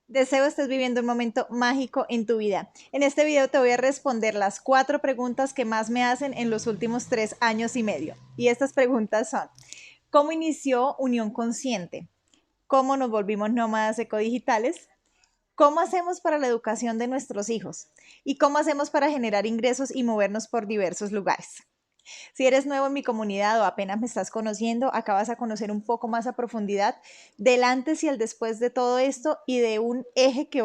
Deseo estés viviendo un momento mágico en tu vida. En este video te voy a responder las 4 preguntas que más me hacen en los últimos 3 años y medio. Y estas preguntas son: ¿cómo inició Unión Consciente? ¿Cómo nos volvimos nómadas ecodigitales? ¿Cómo hacemos para la educación de nuestros hijos? ¿Y cómo hacemos para generar ingresos y movernos por diversos lugares? Si eres nuevo en mi comunidad o apenas me estás conociendo, acá vas a conocer un poco más a profundidad del antes y el después de todo esto y de un eje que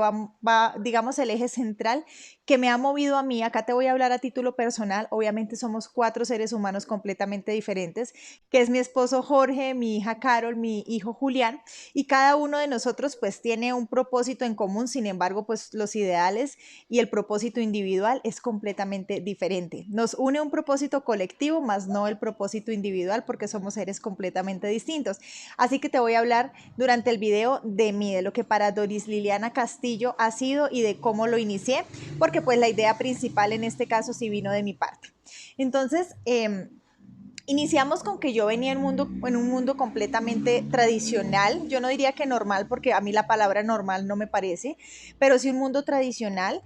digamos, el eje central que me ha movido a mí. Acá te voy a hablar a título personal. Obviamente somos 4 seres humanos completamente diferentes, que es mi esposo Jorge, mi hija Carol, mi hijo Julián, y cada uno de nosotros pues tiene un propósito en común. Sin embargo, pues los ideales y el propósito individual es completamente diferente. Nos une un propósito colectivo, más no el propósito individual, porque somos seres completamente distintos. Así que te voy a hablar durante el video de mí, de lo que para Doris Liliana Castillo ha sido y de cómo lo inicié, porque pues la idea principal en este caso sí vino de mi parte. Entonces, iniciamos con que yo venía en un mundo completamente tradicional. Yo no diría que normal, porque a mí la palabra normal no me parece, pero sí un mundo tradicional.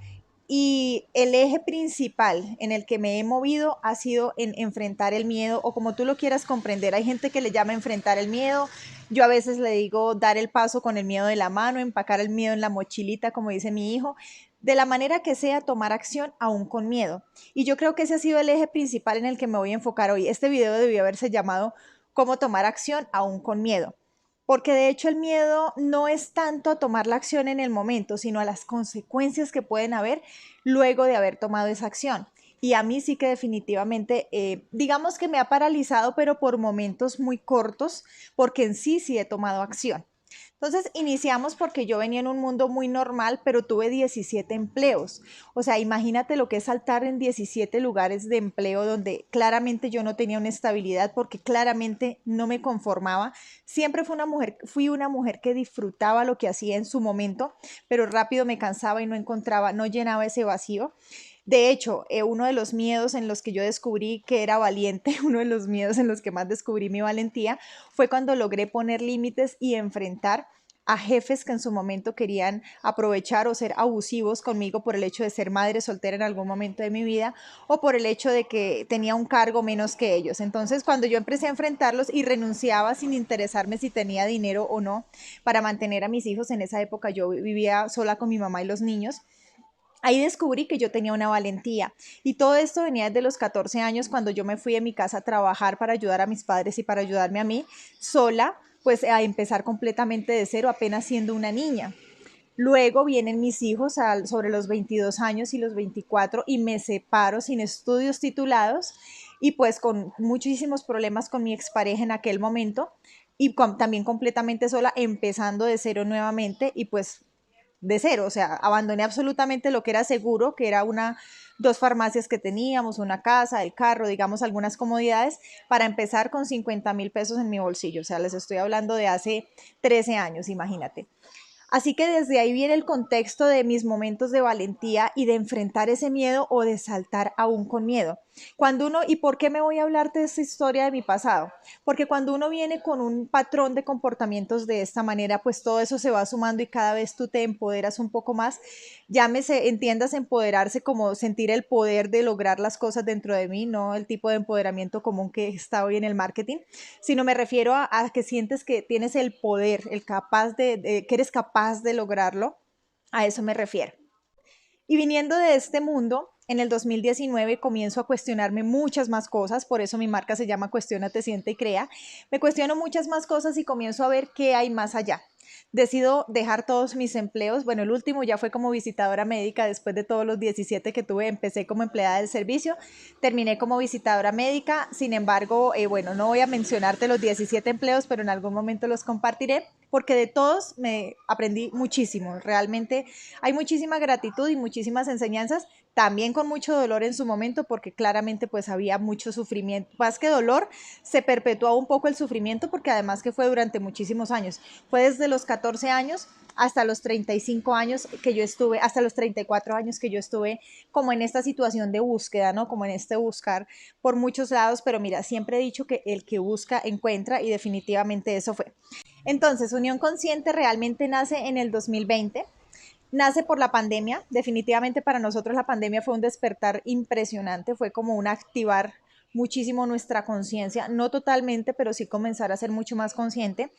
Y el eje principal en el que me he movido ha sido en enfrentar el miedo, o como tú lo quieras comprender. Hay gente que le llama enfrentar el miedo. Yo a veces le digo dar el paso con el miedo de la mano, empacar el miedo en la mochilita, como dice mi hijo. De la manera que sea, tomar acción aún con miedo. Y yo creo que ese ha sido el eje principal en el que me voy a enfocar hoy. Este video debió haberse llamado "Cómo tomar acción aún con miedo", porque de hecho el miedo no es tanto a tomar la acción en el momento, sino a las consecuencias que pueden haber luego de haber tomado esa acción. Y a mí sí que definitivamente, digamos que me ha paralizado, pero por momentos muy cortos, porque en sí he tomado acción. Entonces iniciamos porque yo venía en un mundo muy normal, pero tuve 17 empleos. O sea, imagínate lo que es saltar en 17 lugares de empleo donde claramente yo no tenía una estabilidad, porque claramente no me conformaba. Siempre fui una mujer que disfrutaba lo que hacía en su momento, pero rápido me cansaba y no encontraba, no llenaba ese vacío. De hecho, uno de los miedos en los que yo descubrí que era valiente, uno de los miedos en los que más descubrí mi valentía, fue cuando logré poner límites y enfrentar a jefes que en su momento querían aprovechar o ser abusivos conmigo por el hecho de ser madre soltera en algún momento de mi vida, o por el hecho de que tenía un cargo menos que ellos. Entonces, cuando yo empecé a enfrentarlos y renunciaba sin interesarme si tenía dinero o no para mantener a mis hijos, en esa época yo vivía sola con mi mamá y los niños. Ahí descubrí que yo tenía una valentía, y todo esto venía desde los 14 años, cuando yo me fui de mi casa a trabajar para ayudar a mis padres y para ayudarme a mí sola, pues a empezar completamente de cero, apenas siendo una niña. Luego vienen mis hijos sobre los 22 años y los 24, y me separo sin estudios titulados y pues con muchísimos problemas con mi expareja en aquel momento, y también completamente sola, empezando de cero nuevamente, y pues de cero. O sea, abandoné absolutamente lo que era seguro, que era dos farmacias que teníamos, una casa, el carro, digamos algunas comodidades, para empezar con 50.000 pesos en mi bolsillo. O sea, les estoy hablando de hace 13 años, imagínate. Así que desde ahí viene el contexto de mis momentos de valentía y de enfrentar ese miedo o de saltar aún con miedo. ¿Y por qué me voy a hablarte de esta historia de mi pasado? Porque cuando uno viene con un patrón de comportamientos de esta manera, pues todo eso se va sumando, y cada vez tú te empoderas un poco más. Llámese, entiendas empoderarse como sentir el poder de lograr las cosas dentro de mí, no el tipo de empoderamiento común que está hoy en el marketing, sino me refiero a que sientes que tienes el poder, que eres capaz de lograrlo. A eso me refiero. Y viniendo de este mundo, en el 2019 comienzo a cuestionarme muchas más cosas. Por eso mi marca se llama Cuestiónate, Siente y Crea. Me cuestiono muchas más cosas y comienzo a ver qué hay más allá. Decido dejar todos mis empleos. Bueno, el último ya fue como visitadora médica. Después de todos los 17 que tuve, empecé como empleada del servicio, terminé como visitadora médica. Sin embargo, bueno, no voy a mencionarte los 17 empleos, pero en algún momento los compartiré, porque de todos me aprendí muchísimo. Realmente hay muchísima gratitud y muchísimas enseñanzas, también con mucho dolor en su momento, porque claramente pues había mucho sufrimiento. Más que dolor, se perpetuó un poco el sufrimiento, porque además que fue durante muchísimos años. Fue desde los 14 años hasta los 35 años que yo estuve, hasta los 34 años que yo estuve como en esta situación de búsqueda, ¿no? Como en este buscar por muchos lados, pero mira, siempre he dicho que el que busca encuentra, y definitivamente eso fue. Entonces, Unión Consciente realmente nace en el 2020. Nace por la pandemia, definitivamente para nosotros la pandemia fue un despertar impresionante, fue como un activar muchísimo nuestra conciencia, no totalmente, pero sí comenzar a ser mucho más consciente.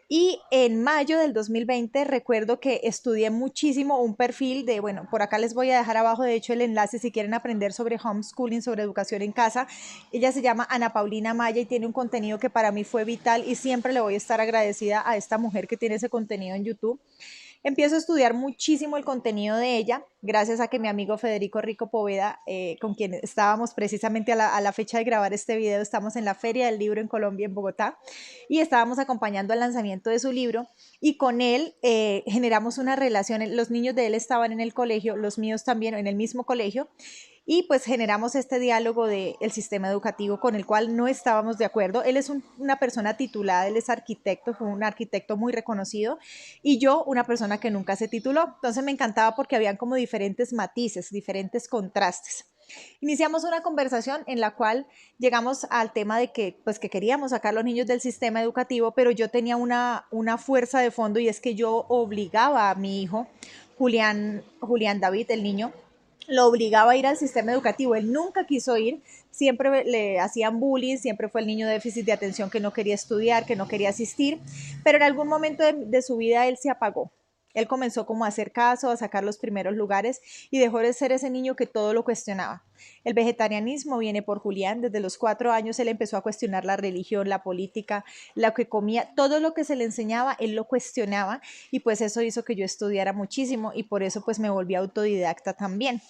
Y en mayo del 2020 recuerdo que estudié muchísimo un perfil de, bueno, por acá les voy a dejar abajo de hecho el enlace si quieren aprender sobre homeschooling, sobre educación en casa. Ella se llama Ana Paulina Maya y tiene un contenido que para mí fue vital y siempre le voy a estar agradecida a esta mujer que tiene ese contenido en YouTube. Empiezo a estudiar muchísimo el contenido de ella, gracias a que mi amigo Federico Rico Poveda, con quien estábamos precisamente a la fecha de grabar este video, estamos en la Feria del Libro en Colombia, en Bogotá, y estábamos acompañando el lanzamiento de su libro, y con él generamos una relación, los niños de él estaban en el colegio, los míos también en el mismo colegio, y pues generamos este diálogo del sistema educativo con el cual no estábamos de acuerdo. Él es una persona titulada, él es arquitecto, fue un arquitecto muy reconocido, y yo una persona que nunca se tituló. Entonces me encantaba porque habían como diferentes matices, diferentes contrastes. Iniciamos una conversación en la cual llegamos al tema de que, pues, que queríamos sacar a los niños del sistema educativo, pero yo tenía una fuerza de fondo y es que yo obligaba a mi hijo, Julián David, el niño, lo obligaba a ir al sistema educativo. Él nunca quiso ir, siempre le hacían bullying, siempre fue el niño de déficit de atención que no quería estudiar, que no quería asistir, pero en algún momento de su vida él se apagó. Él comenzó como a hacer caso, a sacar los primeros lugares y dejó de ser ese niño que todo lo cuestionaba. El vegetarianismo viene por Julián. Desde los 4 años él empezó a cuestionar la religión, la política, lo que comía, todo lo que se le enseñaba, él lo cuestionaba y pues eso hizo que yo estudiara muchísimo y por eso pues me volví autodidacta también.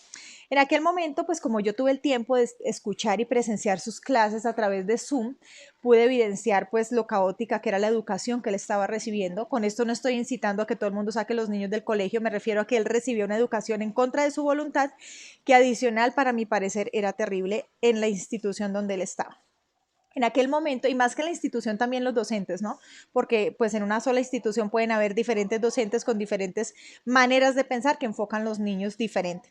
En aquel momento, pues como yo tuve el tiempo de escuchar y presenciar sus clases a través de Zoom, pude evidenciar pues lo caótica que era la educación que él estaba recibiendo. Con esto no estoy incitando a que todo el mundo saque los niños del colegio, me refiero a que él recibió una educación en contra de su voluntad, que adicional para mi parecer era terrible en la institución donde él estaba. En aquel momento, y más que en la institución también los docentes, ¿no? Porque pues en una sola institución pueden haber diferentes docentes con diferentes maneras de pensar que enfocan los niños diferente.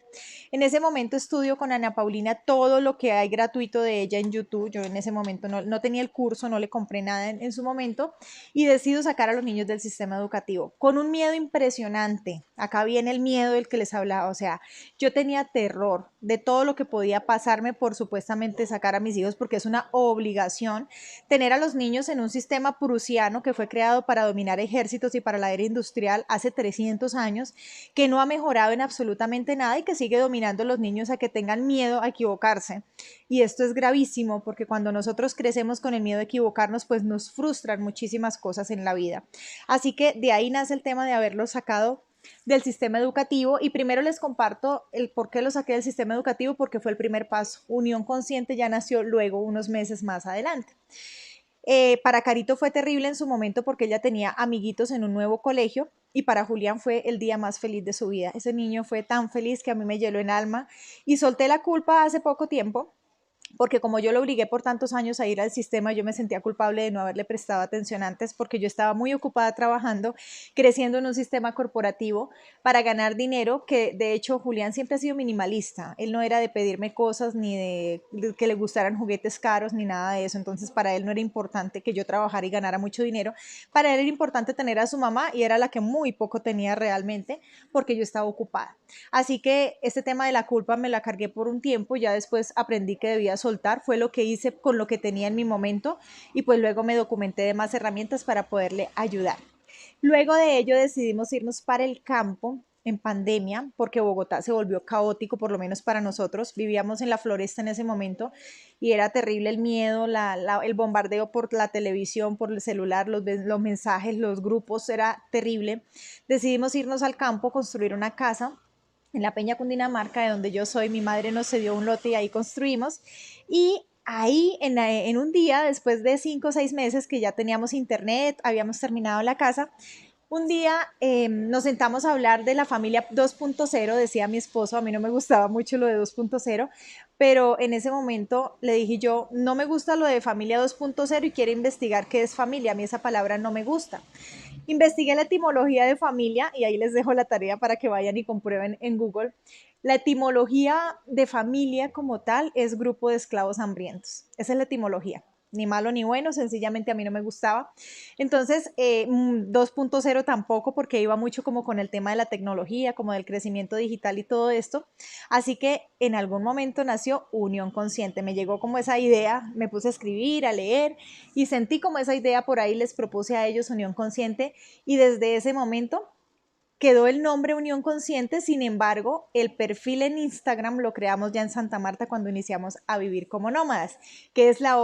En ese momento estudio con Ana Paulina todo lo que hay gratuito de ella en YouTube. Yo en ese momento no tenía el curso, no le compré nada en su momento y decido sacar a los niños del sistema educativo con un miedo impresionante. Acá viene el miedo del que les hablaba, o sea, yo tenía terror de todo lo que podía pasarme por supuestamente sacar a mis hijos porque es una obligación tener a los niños en un sistema prusiano que fue creado para dominar ejércitos y para la era industrial hace 300 años, que no ha mejorado en absolutamente nada y que sigue dominando a los niños a que tengan miedo a equivocarse. Y esto es gravísimo porque cuando nosotros crecemos con el miedo a equivocarnos, pues nos frustran muchísimas cosas en la vida. Así que de ahí nace el tema de haberlos sacado del sistema educativo y primero les comparto el por qué lo saqué del sistema educativo porque fue el primer paso. Unión Consciente ya nació luego unos meses más adelante. Para Carito fue terrible en su momento porque ella tenía amiguitos en un nuevo colegio y para Julián fue el día más feliz de su vida. Ese niño fue tan feliz que a mí me llenó en alma y solté la culpa hace poco tiempo porque como yo lo obligué por tantos años a ir al sistema, yo me sentía culpable de no haberle prestado atención antes porque yo estaba muy ocupada trabajando, creciendo en un sistema corporativo para ganar dinero, que de hecho Julián siempre ha sido minimalista, él no era de pedirme cosas ni de que le gustaran juguetes caros ni nada de eso, entonces para él no era importante que yo trabajara y ganara mucho dinero, para él era importante tener a su mamá y era la que muy poco tenía realmente porque yo estaba ocupada. Así que este tema de la culpa me la cargué por un tiempo, ya después aprendí que debía soltar, fue lo que hice con lo que tenía en mi momento y pues luego me documenté de más herramientas para poderle ayudar. Luego de ello decidimos irnos para el campo en pandemia porque Bogotá se volvió caótico, por lo menos para nosotros. Vivíamos en la floresta en ese momento y era terrible el miedo, el bombardeo por la televisión, por el celular, los mensajes, los grupos, era terrible. Decidimos irnos al campo, construir una casa en la Peña Cundinamarca, de donde yo soy. Mi madre nos cedió un lote y ahí construimos. Y ahí en un día, después de 5 o 6 meses que ya teníamos internet, habíamos terminado la casa, un día nos sentamos a hablar de la familia 2.0, decía mi esposo, a mí no me gustaba mucho lo de 2.0, pero en ese momento le dije yo, no me gusta lo de familia 2.0 y quiero investigar qué es familia, a mí esa palabra no me gusta. Investigué la etimología de familia y ahí les dejo la tarea para que vayan y comprueben en Google. La etimología de familia como tal es grupo de esclavos hambrientos. Esa es la etimología. ni malo ni bueno, sencillamente a mí no me gustaba. Entonces, 2.0 tampoco, porque iba mucho como con el tema de la tecnología, como del crecimiento digital y todo esto. Así que en algún momento nació Unión Consciente. Me llegó como esa idea, me puse a escribir, a leer y sentí como esa idea por ahí, les propuse a ellos Unión Consciente y desde ese momento quedó el nombre Unión Consciente. Sin embargo, el perfil en Instagram lo creamos ya en Santa Marta cuando iniciamos a vivir como nómadas, que es la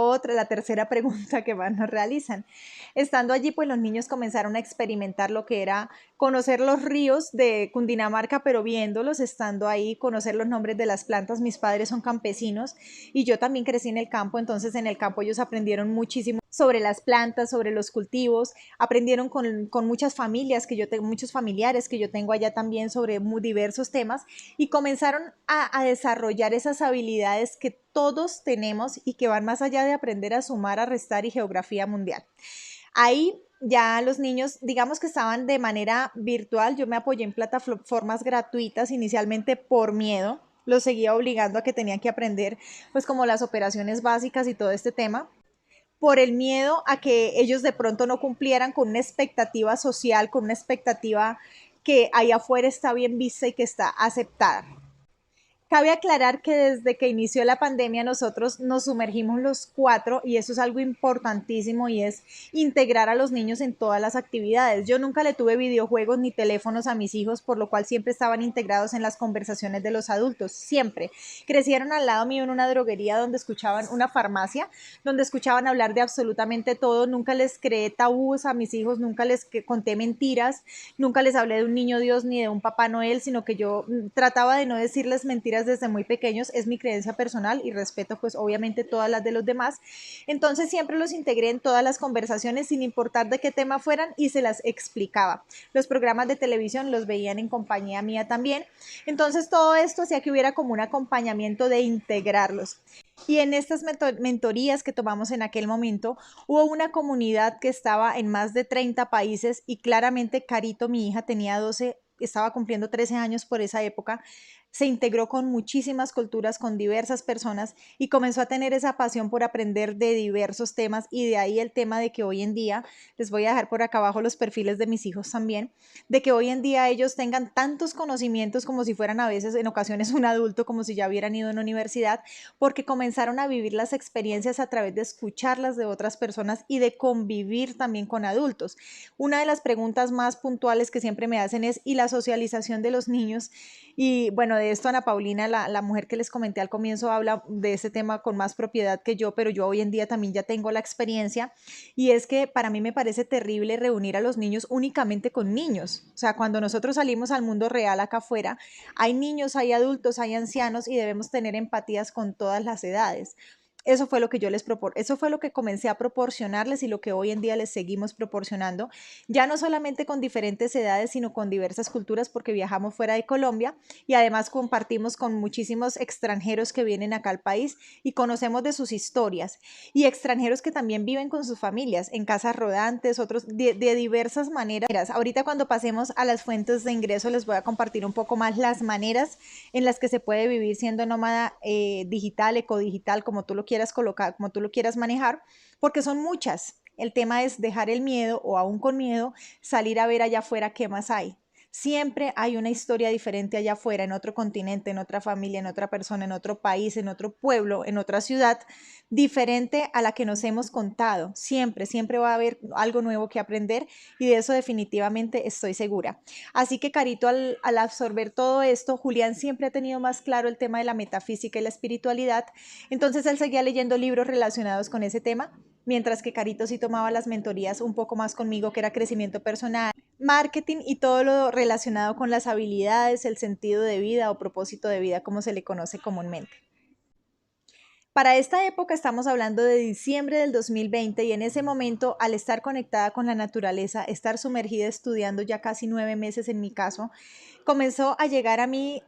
tercera pregunta que más nos realizan. Estando allí, pues los niños comenzaron a experimentar lo que era conocer los ríos de Cundinamarca, pero viéndolos, estando ahí, conocer los nombres de las plantas. Mis padres son campesinos y yo también crecí en el campo, entonces en el campo ellos aprendieron muchísimo sobre las plantas, sobre los cultivos, aprendieron con muchas familias que yo tengo, muchos familiares que yo tengo allá también sobre muy diversos temas y comenzaron a desarrollar esas habilidades que todos tenemos y que van más allá de aprender a sumar, a restar y geografía mundial. Ahí ya los niños, digamos que estaban de manera virtual, yo me apoyé en plataformas gratuitas inicialmente por miedo, los seguía obligando a que tenían que aprender pues como las operaciones básicas y todo este tema por el miedo a que ellos de pronto no cumplieran con una expectativa social, con una expectativa que ahí afuera está bien vista y que está aceptada. Cabe aclarar que desde que inició la pandemia nosotros nos sumergimos los cuatro y eso es algo importantísimo y es integrar a los niños en todas las actividades. Yo nunca le tuve videojuegos ni teléfonos a mis hijos, por lo cual siempre estaban integrados en las conversaciones de los adultos, siempre. Crecieron al lado mío en una droguería donde escuchaban, una farmacia, donde escuchaban hablar de absolutamente todo. Nunca les creé tabús a mis hijos, nunca les conté mentiras, nunca les hablé de un niño Dios ni de un Papá Noel, sino que yo trataba de no decirles mentiras desde muy pequeños. Es mi creencia personal y respeto pues obviamente todas las de los demás. Entonces siempre los integré en todas las conversaciones sin importar de qué tema fueran y se las explicaba. Los programas de televisión los veían en compañía mía también. Entonces todo esto hacía que hubiera como un acompañamiento de integrarlos. Y en estas mentorías que tomamos en aquel momento, hubo una comunidad que estaba en más de 30 países y claramente Carito, mi hija, tenía 12, estaba cumpliendo 13 años por esa época, se integró con muchísimas culturas, con diversas personas y comenzó a tener esa pasión por aprender de diversos temas y de ahí el tema de que hoy en día, les voy a dejar por acá abajo los perfiles de mis hijos también, de que hoy en día ellos tengan tantos conocimientos como si fueran a veces en ocasiones un adulto, como si ya hubieran ido a una universidad, porque comenzaron a vivir las experiencias a través de escucharlas de otras personas y de convivir también con adultos. Una de las preguntas más puntuales que siempre me hacen es, ¿y la socialización de los niños? Y bueno, de esto Ana Paulina, la mujer que les comenté al comienzo, habla de ese tema con más propiedad que yo, pero yo hoy en día también ya tengo la experiencia y es que para mí me parece terrible reunir a los niños únicamente con niños. O sea, cuando nosotros salimos al mundo real acá afuera, hay niños, hay adultos, hay ancianos y debemos tener empatías con todas las edades. Eso fue lo que yo eso fue lo que comencé a proporcionarles y lo que hoy en día les seguimos proporcionando, ya no solamente con diferentes edades, sino con diversas culturas, porque viajamos fuera de Colombia y además compartimos con muchísimos extranjeros que vienen acá al país y conocemos de sus historias y extranjeros que también viven con sus familias en casas rodantes, otros de diversas maneras. Ahorita cuando pasemos a las fuentes de ingreso les voy a compartir un poco más las maneras en las que se puede vivir siendo nómada digital, ecodigital, como tú lo quieras colocar, como tú lo quieras manejar, porque son muchas. El tema es dejar el miedo o aún con miedo salir a ver allá afuera qué más hay. Siempre hay una historia diferente allá afuera, en otro continente, en otra familia, en otra persona, en otro país, en otro pueblo, en otra ciudad, diferente a la que nos hemos contado. Siempre, siempre va a haber algo nuevo que aprender y de eso definitivamente estoy segura. Así que Carito, al absorber todo esto, Julián siempre ha tenido más claro el tema de la metafísica y la espiritualidad. Entonces él seguía leyendo libros relacionados con ese tema, mientras que Carito sí tomaba las mentorías un poco más conmigo, que era crecimiento personal, marketing y todo lo relacionado con las habilidades, el sentido de vida o propósito de vida, como se le conoce comúnmente. Para esta época estamos hablando de diciembre del 2020 y en ese momento, al estar conectada con la naturaleza, estar sumergida estudiando ya casi 9 meses en mi caso, comenzó a llegar a mí,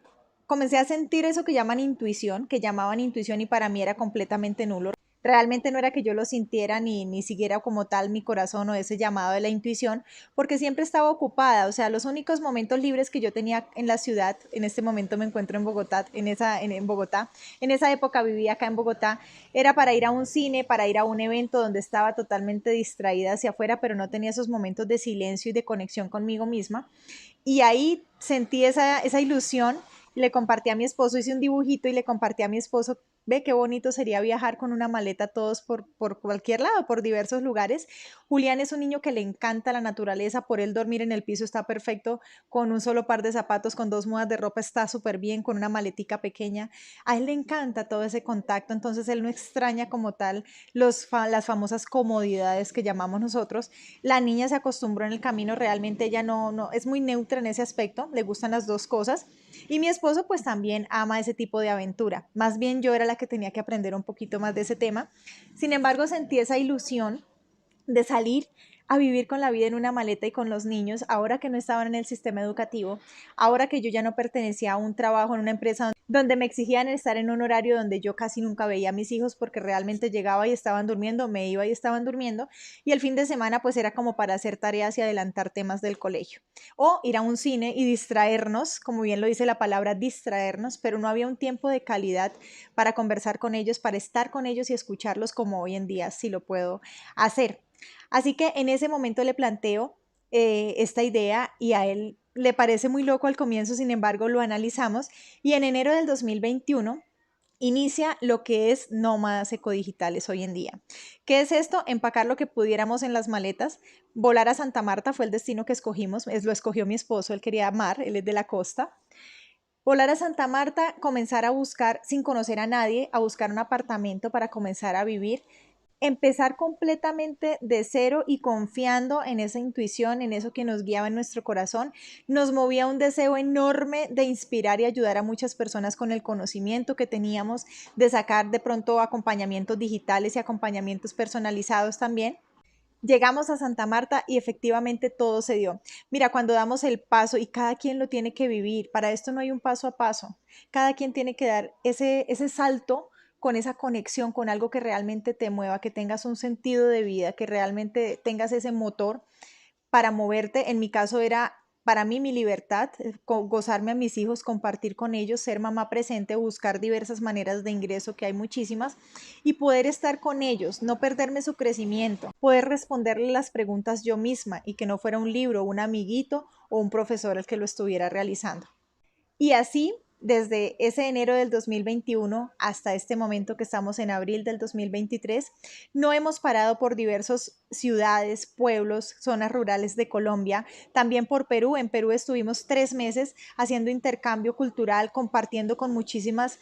comencé a sentir eso que llaman intuición, que llamaban intuición y para mí era completamente nulo. Realmente no era que yo lo sintiera ni siguiera como tal mi corazón o ese llamado de la intuición, porque siempre estaba ocupada. O sea, los únicos momentos libres que yo tenía en la ciudad, en este momento me encuentro en Bogotá, en Bogotá, en esa época vivía acá en Bogotá, era para ir a un cine, para ir a un evento donde estaba totalmente distraída hacia afuera, pero no tenía esos momentos de silencio y de conexión conmigo misma. Y ahí sentí esa ilusión, le compartí a mi esposo, hice un dibujito y le compartí a mi esposo, ve qué bonito sería viajar con una maleta todos por cualquier lado, por diversos lugares. Julián es un niño que le encanta la naturaleza, por él dormir en el piso está perfecto, con un solo par de zapatos, con dos mudas de ropa está súper bien, con una maletica pequeña. A él le encanta todo ese contacto, entonces él no extraña como tal las famosas comodidades que llamamos nosotros. La niña se acostumbró en el camino, realmente ella no es muy neutra en ese aspecto, le gustan las dos cosas. Y mi esposo pues también ama ese tipo de aventura. Más bien yo era la que tenía que aprender un poquito más de ese tema. Sin embargo, sentí esa ilusión de salir a vivir con la vida en una maleta y con los niños, ahora que no estaban en el sistema educativo, ahora que yo ya no pertenecía a un trabajo en una empresa donde me exigían estar en un horario donde yo casi nunca veía a mis hijos porque realmente llegaba y estaban durmiendo, me iba y estaban durmiendo, y el fin de semana pues era como para hacer tareas y adelantar temas del colegio, o ir a un cine y distraernos, como bien lo dice la palabra distraernos, pero no había un tiempo de calidad para conversar con ellos, para estar con ellos y escucharlos como hoy en día sí lo puedo hacer. Así que en ese momento le planteo esta idea y a él le parece muy loco al comienzo, sin embargo lo analizamos y en enero del 2021 inicia lo que es nómadas ecodigitales hoy en día. ¿Qué es esto? Empacar lo que pudiéramos en las maletas, volar a Santa Marta fue el destino que escogimos, lo escogió mi esposo, él quería mar, él es de la costa. Volar a Santa Marta, comenzar a buscar, sin conocer a nadie, a buscar un apartamento para comenzar a vivir, empezar completamente de cero y confiando en esa intuición, en eso que nos guiaba en nuestro corazón, nos movía un deseo enorme de inspirar y ayudar a muchas personas con el conocimiento que teníamos, de sacar de pronto acompañamientos digitales y acompañamientos personalizados también. Llegamos a Santa Marta y efectivamente todo se dio. Mira, cuando damos el paso y cada quien lo tiene que vivir, para esto no hay un paso a paso, cada quien tiene que dar ese salto con esa conexión, con algo que realmente te mueva, que tengas un sentido de vida, que realmente tengas ese motor para moverte. En mi caso era para mí mi libertad, gozarme a mis hijos, compartir con ellos, ser mamá presente, buscar diversas maneras de ingreso, que hay muchísimas, y poder estar con ellos, no perderme su crecimiento, poder responderle las preguntas yo misma y que no fuera un libro, un amiguito o un profesor el que lo estuviera realizando. Y así, desde ese enero del 2021 hasta este momento que estamos en abril del 2023, no hemos parado por diversas ciudades, pueblos, zonas rurales de Colombia, también por Perú. En Perú estuvimos 3 meses haciendo intercambio cultural, compartiendo con muchísimas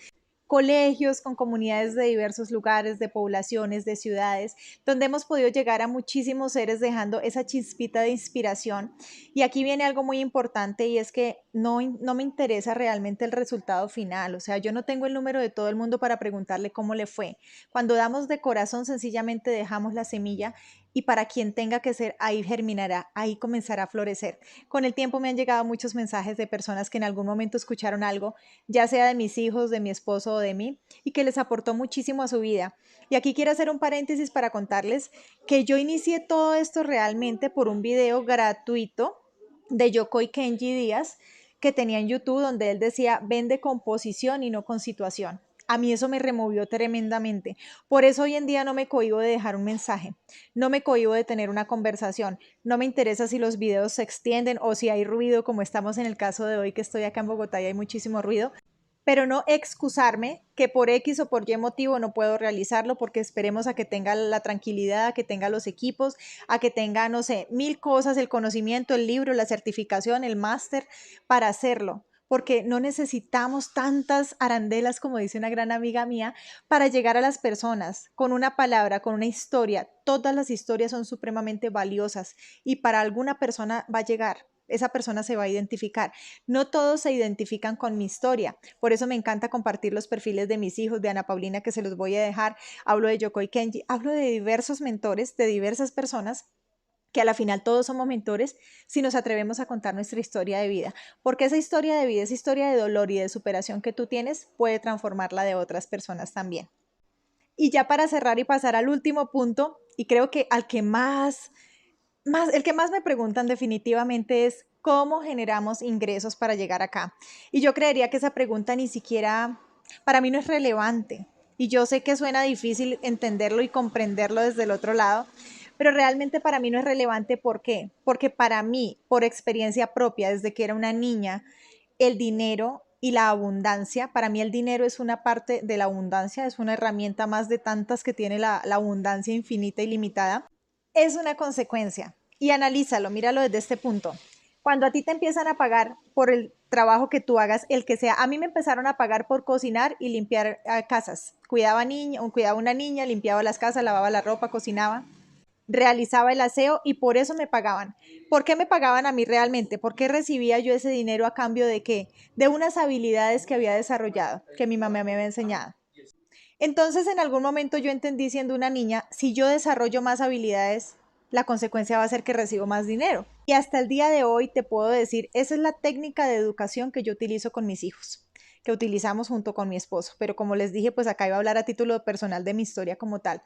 colegios, con comunidades de diversos lugares, de poblaciones, de ciudades, donde hemos podido llegar a muchísimos seres dejando esa chispita de inspiración. Y aquí viene algo muy importante y es que no me interesa realmente el resultado final, o sea, yo no tengo el número de todo el mundo para preguntarle cómo le fue. Cuando damos de corazón, sencillamente dejamos la semilla y para quien tenga que ser, ahí germinará, ahí comenzará a florecer. Con el tiempo me han llegado muchos mensajes de personas que en algún momento escucharon algo, ya sea de mis hijos, de mi esposo o de mí, y que les aportó muchísimo a su vida. Y aquí quiero hacer un paréntesis para contarles que yo inicié todo esto realmente por un video gratuito de Yokoi Kenji Díaz que tenía en YouTube donde él decía vende con posición y no con situación. A mí eso me removió tremendamente. Por eso hoy en día no me cohíbo de dejar un mensaje, no me cohíbo de tener una conversación, no me interesa si los videos se extienden o si hay ruido, como estamos en el caso de hoy que estoy acá en Bogotá y hay muchísimo ruido, pero no excusarme que por X o por Y motivo no puedo realizarlo porque esperemos a que tenga la tranquilidad, a que tenga los equipos, a que tenga, no sé, mil cosas, el conocimiento, el libro, la certificación, el máster para hacerlo. Porque no necesitamos tantas arandelas, como dice una gran amiga mía, para llegar a las personas con una palabra, con una historia. Todas las historias son supremamente valiosas y para alguna persona va a llegar. Esa persona se va a identificar. No todos se identifican con mi historia. Por eso me encanta compartir los perfiles de mis hijos, de Ana Paulina, que se los voy a dejar. Hablo de Yokoi Kenji, hablo de diversos mentores, de diversas personas que a la final todos somos mentores si nos atrevemos a contar nuestra historia de vida, porque esa historia de vida, esa historia de dolor y de superación que tú tienes puede transformar la de otras personas también. Y ya para cerrar y pasar al último punto, y creo que al que el que más me preguntan definitivamente es cómo generamos ingresos para llegar acá. Y yo creería que esa pregunta ni siquiera, para mí no es relevante. Y yo sé que suena difícil entenderlo y comprenderlo desde el otro lado, pero realmente para mí no es relevante. ¿Por qué? Porque para mí, por experiencia propia, desde que era una niña, el dinero y la abundancia, para mí el dinero es una parte de la abundancia, es una herramienta más de tantas que tiene la abundancia infinita y limitada, es una consecuencia. Y analízalo, míralo desde este punto. Cuando a ti te empiezan a pagar por el trabajo que tú hagas, el que sea, a mí me empezaron a pagar por cocinar y limpiar casas. Cuidaba una niña, limpiaba las casas, lavaba la ropa, cocinaba, realizaba el aseo y por eso me pagaban. ¿Por qué me pagaban a mí realmente? ¿Por qué recibía yo ese dinero a cambio de qué? De unas habilidades que había desarrollado, que mi mamá me había enseñado. Entonces, en algún momento yo entendí siendo una niña, si yo desarrollo más habilidades, la consecuencia va a ser que recibo más dinero. Y hasta el día de hoy te puedo decir, esa es la técnica de educación que yo utilizo con mis hijos, que utilizamos junto con mi esposo. Pero como les dije, pues acá iba a hablar a título personal de mi historia como tal.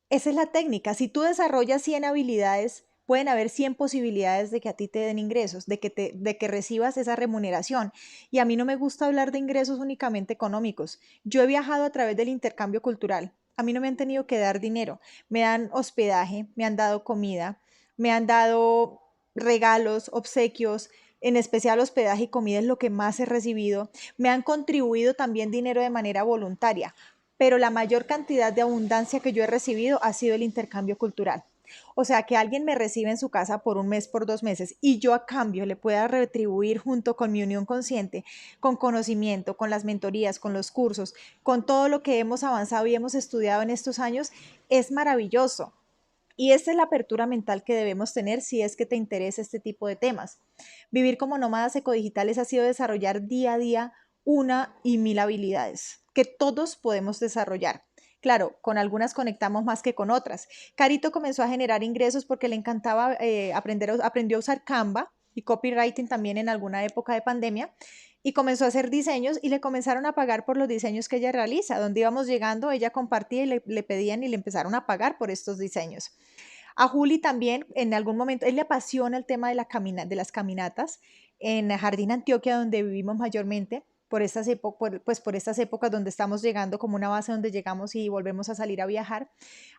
Esa es la técnica. Si tú desarrollas 100 habilidades, pueden haber 100 posibilidades de que a ti te den ingresos, de que recibas esa remuneración. Y a mí no me gusta hablar de ingresos únicamente económicos. Yo he viajado a través del intercambio cultural. A mí no me han tenido que dar dinero. Me dan hospedaje, me han dado comida, me han dado regalos, obsequios. En especial hospedaje y comida es lo que más he recibido. Me han contribuido también dinero de manera voluntaria, pero la mayor cantidad de abundancia que yo he recibido ha sido el intercambio cultural. O sea, que alguien me recibe en su casa por un mes, por 2 meses, y yo a cambio le pueda retribuir junto con mi unión consciente, con conocimiento, con las mentorías, con los cursos, con todo lo que hemos avanzado y hemos estudiado en estos años, es maravilloso. Y esta es la apertura mental que debemos tener si es que te interesa este tipo de temas. Vivir como nómadas ecodigitales ha sido desarrollar día a día una y mil habilidades que todos podemos desarrollar. Claro, con algunas conectamos más que con otras. Carito comenzó a generar ingresos porque le encantaba aprendió a usar Canva y copywriting también en alguna época de pandemia y comenzó a hacer diseños y le comenzaron a pagar por los diseños que ella realiza. Donde íbamos llegando, ella compartía y le pedían y le empezaron a pagar por estos diseños. A Juli también, en algún momento, él le apasiona el tema de las caminatas en Jardín Antioquia, donde vivimos mayormente, por estas épocas donde estamos llegando como una base donde llegamos y volvemos a salir a viajar.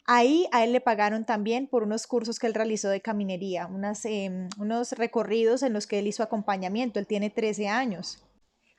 Ahí a él le pagaron también por unos cursos que él realizó de caminería, unos recorridos en los que él hizo acompañamiento. Él tiene 13 años.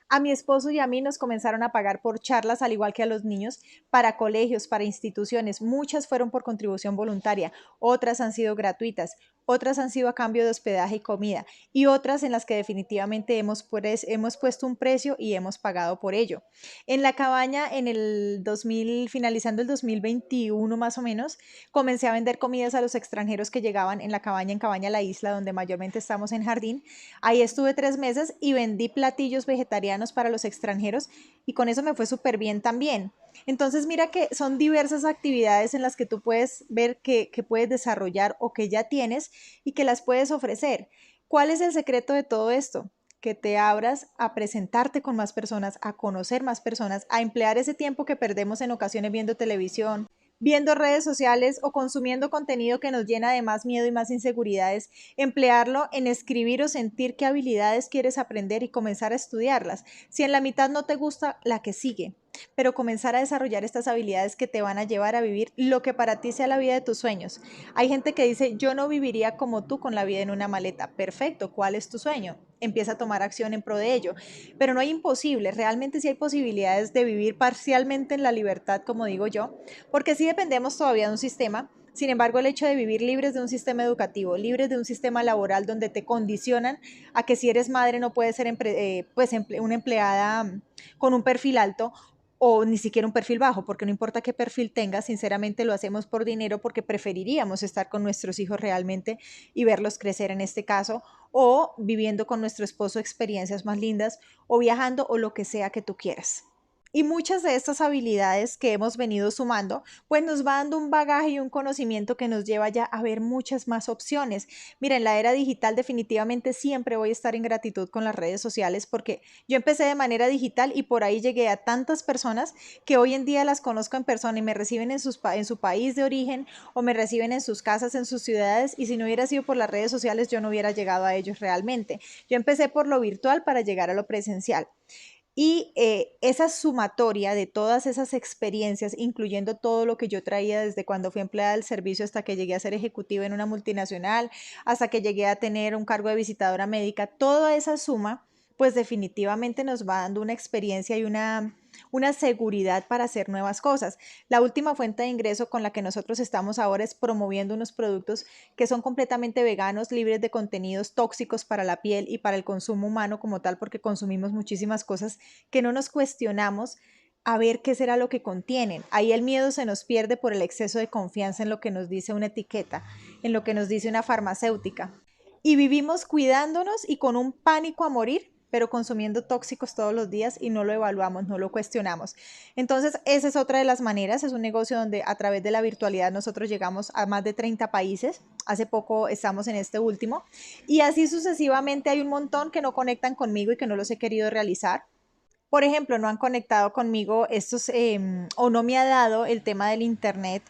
A mi esposo y a mí nos comenzaron a pagar por charlas, al igual que a los niños, para colegios, para instituciones. Muchas fueron por contribución voluntaria, otras han sido gratuitas, otras han sido a cambio de hospedaje y comida, y otras en las que definitivamente hemos puesto un precio y hemos pagado por ello. En la cabaña, en el 2000, finalizando el 2021 más o menos, comencé a vender comidas a los extranjeros que llegaban en Cabaña La Isla, donde mayormente estamos en Jardín. Ahí estuve 3 meses y vendí platillos vegetarianos para los extranjeros y con eso me fue súper bien también. Entonces mira que son diversas actividades en las que tú puedes ver que puedes desarrollar o que ya tienes y que las puedes ofrecer. ¿Cuál es el secreto de todo esto? Que te abras a presentarte con más personas, a conocer más personas, a emplear ese tiempo que perdemos en ocasiones viendo televisión, viendo redes sociales o consumiendo contenido que nos llena de más miedo y más inseguridades, emplearlo en escribir o sentir qué habilidades quieres aprender y comenzar a estudiarlas. Si en la mitad no te gusta, la que sigue, pero comenzar a desarrollar estas habilidades que te van a llevar a vivir lo que para ti sea la vida de tus sueños. Hay gente que dice, yo no viviría como tú con la vida en una maleta. Perfecto, ¿cuál es tu sueño? Empieza a tomar acción en pro de ello. Pero no hay imposible, realmente sí hay posibilidades de vivir parcialmente en la libertad, como digo yo, porque sí dependemos todavía de un sistema. Sin embargo, el hecho de vivir libres de un sistema educativo, libres de un sistema laboral donde te condicionan a que si eres madre no puedes ser una empleada con un perfil alto o ni siquiera un perfil bajo, porque no importa qué perfil tengas, sinceramente lo hacemos por dinero porque preferiríamos estar con nuestros hijos realmente y verlos crecer en este caso, o viviendo con nuestro esposo experiencias más lindas, o viajando, o lo que sea que tú quieras. Y muchas de estas habilidades que hemos venido sumando, pues nos va dando un bagaje y un conocimiento que nos lleva ya a ver muchas más opciones. Mira, en la era digital definitivamente siempre voy a estar en gratitud con las redes sociales porque yo empecé de manera digital y por ahí llegué a tantas personas que hoy en día las conozco en persona y me reciben en su país de origen o me reciben en sus casas, en sus ciudades, y si no hubiera sido por las redes sociales yo no hubiera llegado a ellos realmente. Yo empecé por lo virtual para llegar a lo presencial. Y esa sumatoria de todas esas experiencias, incluyendo todo lo que yo traía desde cuando fui empleada del servicio hasta que llegué a ser ejecutiva en una multinacional, hasta que llegué a tener un cargo de visitadora médica, toda esa suma, pues definitivamente nos va dando una experiencia y una seguridad para hacer nuevas cosas. La última fuente de ingreso con la que nosotros estamos ahora es promoviendo unos productos que son completamente veganos, libres de contenidos tóxicos para la piel y para el consumo humano como tal, porque consumimos muchísimas cosas que no nos cuestionamos a ver qué será lo que contienen. Ahí el miedo se nos pierde por el exceso de confianza en lo que nos dice una etiqueta, en lo que nos dice una farmacéutica. Y vivimos cuidándonos y con un pánico a morir, pero consumiendo tóxicos todos los días y no lo evaluamos, no lo cuestionamos. Entonces, esa es otra de las maneras. Es un negocio donde a través de la virtualidad nosotros llegamos a más de 30 países. Hace poco estamos en este último. Y así sucesivamente hay un montón que no conectan conmigo y que no los he querido realizar. Por ejemplo, no han conectado conmigo estos o no me ha dado el tema del internet,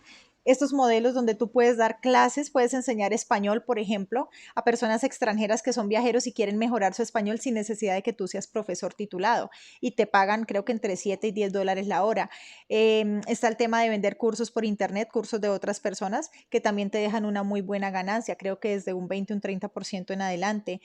estos modelos donde tú puedes dar clases, puedes enseñar español, por ejemplo, a personas extranjeras que son viajeros y quieren mejorar su español sin necesidad de que tú seas profesor titulado y te pagan creo que entre 7 y 10 dólares la hora. Está el tema de vender cursos por internet, cursos de otras personas que también te dejan una muy buena ganancia, creo que desde un 20, un 30% en adelante.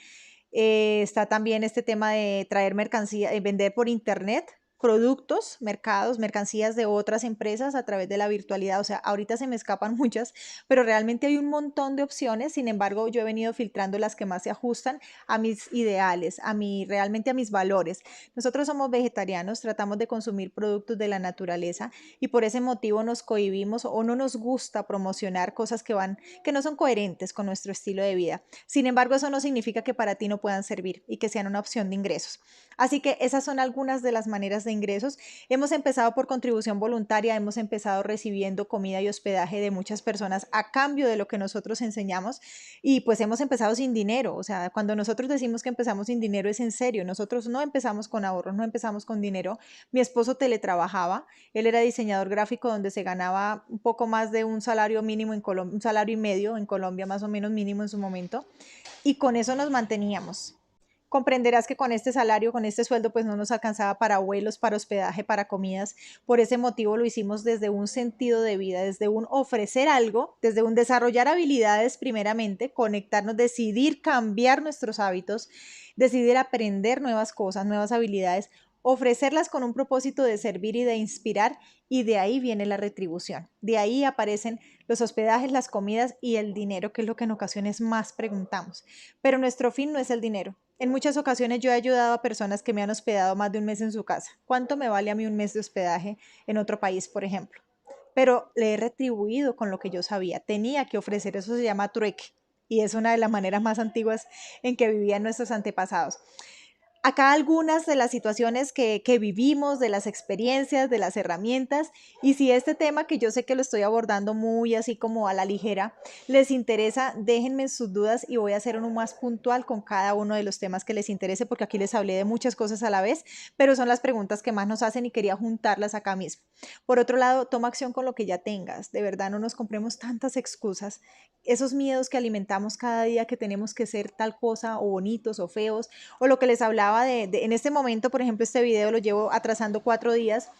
Está también este tema de traer mercancía, vender por internet productos, mercados, mercancías de otras empresas a través de la virtualidad. O sea, ahorita se me escapan muchas, pero realmente hay un montón de opciones. Sin embargo, yo he venido filtrando las que más se ajustan a mis ideales, realmente a mis valores. Nosotros somos vegetarianos, tratamos de consumir productos de la naturaleza y por ese motivo nos cohibimos o no nos gusta promocionar cosas que no son coherentes con nuestro estilo de vida. Sin embargo, eso no significa que para ti no puedan servir y que sean una opción de ingresos. Así que esas son algunas de las maneras de ingresos. Hemos empezado por contribución voluntaria, hemos empezado recibiendo comida y hospedaje de muchas personas a cambio de lo que nosotros enseñamos y pues hemos empezado sin dinero. O sea, cuando nosotros decimos que empezamos sin dinero es en serio. Nosotros no empezamos con ahorros, no empezamos con dinero. Mi esposo teletrabajaba, él era diseñador gráfico donde se ganaba un poco más de un salario mínimo en Colombia, un salario y medio en Colombia, más o menos mínimo en su momento, y con eso nos manteníamos. Comprenderás que con este salario, con este sueldo, pues no nos alcanzaba para vuelos, para hospedaje, para comidas. Por ese motivo lo hicimos desde un sentido de vida, desde un ofrecer algo, desde un desarrollar habilidades primeramente, conectarnos, decidir cambiar nuestros hábitos, decidir aprender nuevas cosas, nuevas habilidades, ofrecerlas con un propósito de servir y de inspirar, y de ahí viene la retribución. De ahí aparecen los hospedajes, las comidas y el dinero, que es lo que en ocasiones más preguntamos. Pero nuestro fin no es el dinero. En muchas ocasiones yo he ayudado a personas que me han hospedado más de un mes en su casa. ¿Cuánto me vale a mí un mes de hospedaje en otro país, por ejemplo? Pero le he retribuido con lo que yo sabía. Tenía que ofrecer, eso se llama trueque. Y es una de las maneras más antiguas en que vivían nuestros antepasados. Acá algunas de las situaciones que vivimos, de las experiencias, de las herramientas, y si este tema que yo sé que lo estoy abordando muy así como a la ligera, les interesa, déjenme sus dudas y voy a hacer uno más puntual con cada uno de los temas que les interese, porque aquí les hablé de muchas cosas a la vez, pero son las preguntas que más nos hacen y quería juntarlas acá mismo. Por otro lado, toma acción con lo que ya tengas, de verdad no nos compremos tantas excusas, esos miedos que alimentamos cada día que tenemos que ser tal cosa o bonitos o feos o lo que les hablaba en este momento, por ejemplo, este video lo llevo atrasando 4 días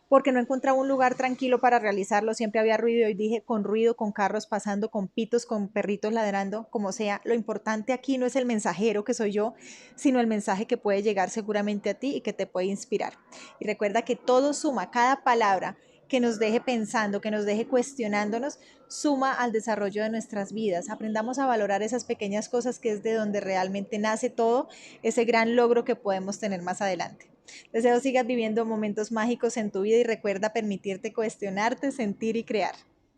porque no encontraba un lugar tranquilo para realizarlo, siempre había ruido y dije con ruido, con carros pasando, con pitos, con perritos ladrando, como sea, lo importante aquí no es el mensajero que soy yo, sino el mensaje que puede llegar seguramente a ti y que te puede inspirar. Y recuerda que todo suma, cada palabra que nos deje pensando, que nos deje cuestionándonos, suma al desarrollo de nuestras vidas. Aprendamos a valorar esas pequeñas cosas que es de donde realmente nace todo ese gran logro que podemos tener más adelante. Deseo sigas viviendo momentos mágicos en tu vida y recuerda permitirte cuestionarte, sentir y crear.